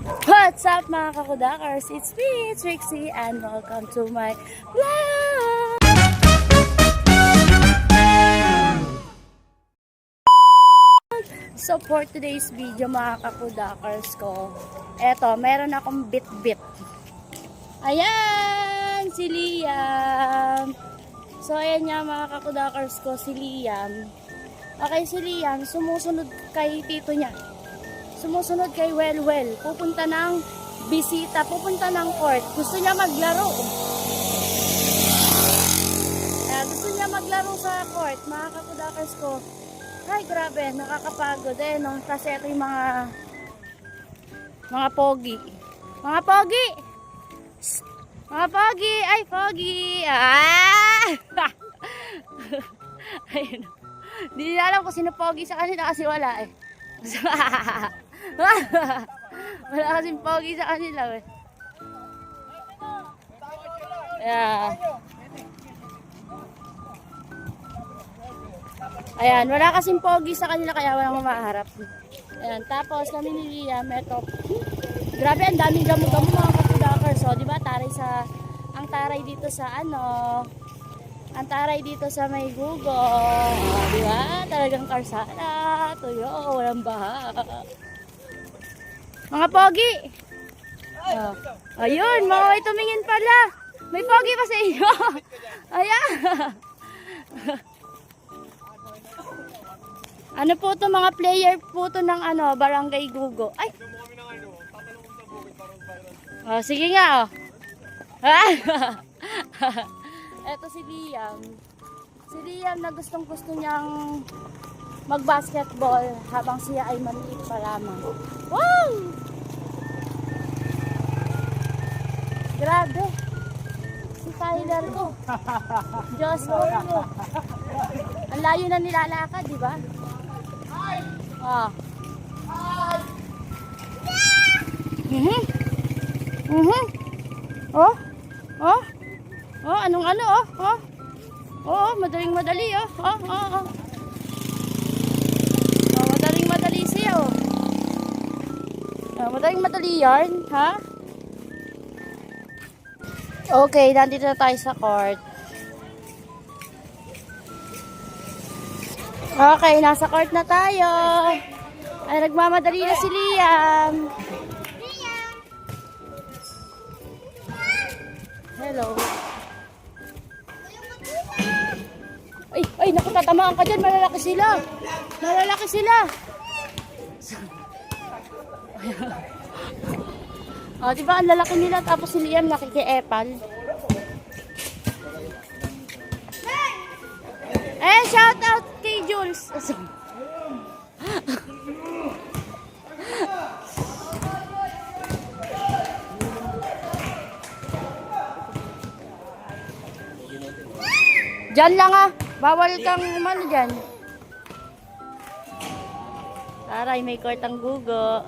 What's up mga kakudakers? It's me, Trixie, and welcome to my vlog! So for today's video mga kakudakers ko, eto, meron akong bit-bit. Ayan! Si Liam! So ayan nga mga kakudakers ko, si Liam. Okay, si Liam, sumusunod kay tito niya. Sumusunod kay Well. Pupunta ng bisita, pupunta ng court. Gusto niya maglaro. Gusto niya maglaro sa court, mga kakudakers ko. Ay, grabe, nakakapagod eh, no? Kasi ito yung mga pogi. Mga pogi! Shh! Mga pogi! Ay, pogi! Ah! Ayun. Hindi nila alam kung sino pogi sa kanila kasi wala eh. Wala kasing pogi sa kanila eh. Yeah. Ayan, wala kasing pogi sa kanila kaya walang mamaharap. Ayan, tapos kami ni Liam, eto. Grabe, ang daming gamo-gamo mga kakudakers. So, di ba, ang taray dito sa ang taray dito sa may gugo. Di ba? Talagang karsada, tuyo, walang baha. Mga pogi! Ayun, mga may tumingin pala. May pogi pa sa iyo. Ayan. Ano po to, mga player po to ng Barangay Gugo. Ay! Sige nga, Eto si Liam. Si Liam na gustong-gusto niyang mag-basketball habang siya ay maliit pa lamang. Wow! Grabe. Si Tyler ko. Diyos ko. Ang layo na nilalakad, di ba? Madaling madali, madaling madali siya, madaling madali yarn, ha? Okay, nandito na tayo sa court. Okay, nasa court na tayo. Ay, nagmamadali na si Liam. Hello. Ay, naku, tatamaan ka dyan. Malalaki sila. Malalaki sila. Diba, ang lalaki nila. Tapos si Liam nakikiepal. Shout out kay Jules. Diyan lang bawal kang umano dyan. Taray, may court ang gugo.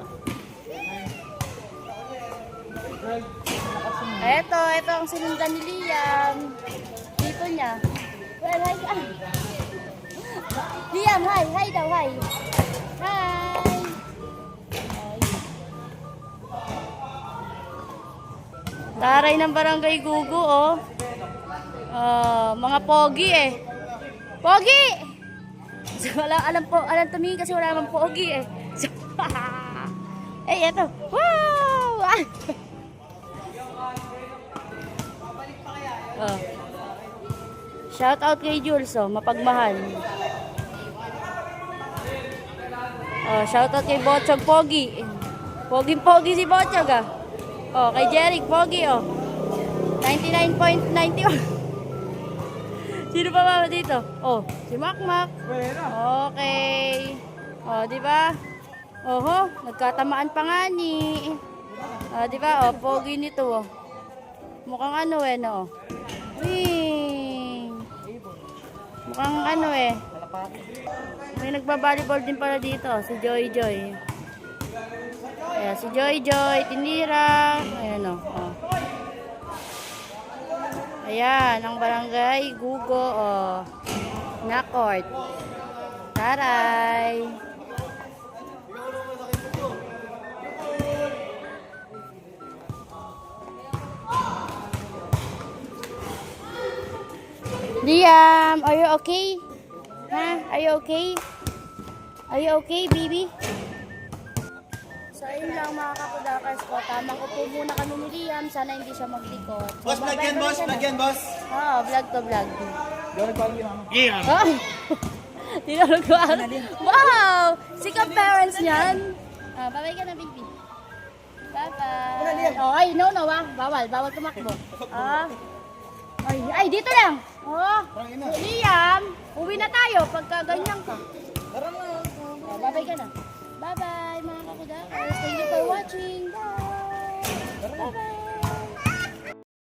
Ito ang sinundan ni Liam. Dito niya. Well, hi ka. Liam, hi daw, hi. Hi. Taray ng Barangay Gugo, mga pogi eh. Pogi! So, alam tumingin kasi wala namang pogi eh. So, eto. Wow! Shout out kay Jules, mapagmahal. Shout out kay Bochog, pogi. Pogi si Bochog kay Jeric, pogi 99.91. Sino pa ba dito? Si Makmak. Okay. Di ba? Nagkatamaan pa nga ni. Di ba? Pogi nito Mukhang Wing. Mukhang May nagba-volleyball din pala dito, si Joy. Ayan, si Joy, tinira. Ayan Ayan, ang Barangay Gugo, na court. Taray! Liam, are you okay? Ha? Are you okay? Are you okay, baby? So, ayun lang mga kapudakers ko. Tamang upo muna kami ni Liam. Sana hindi siya maglikot. So, Boss, vlog yan, boss. Vlog yan, boss. Oo, vlog to vlog. Yeah. Oh! Tinulugwan. Wow! Sikap parents niyan. Bye-bye ka na, baby. Bye-bye. Oh, ay, no, Bawal tumakbo. Ay, dito lang. Oh, Liam, uwi na tayo pagka ganyan ka. Bye-bye ka na. Bye-bye, mga kakudakers. Thank you for watching. Bye! Bye-bye!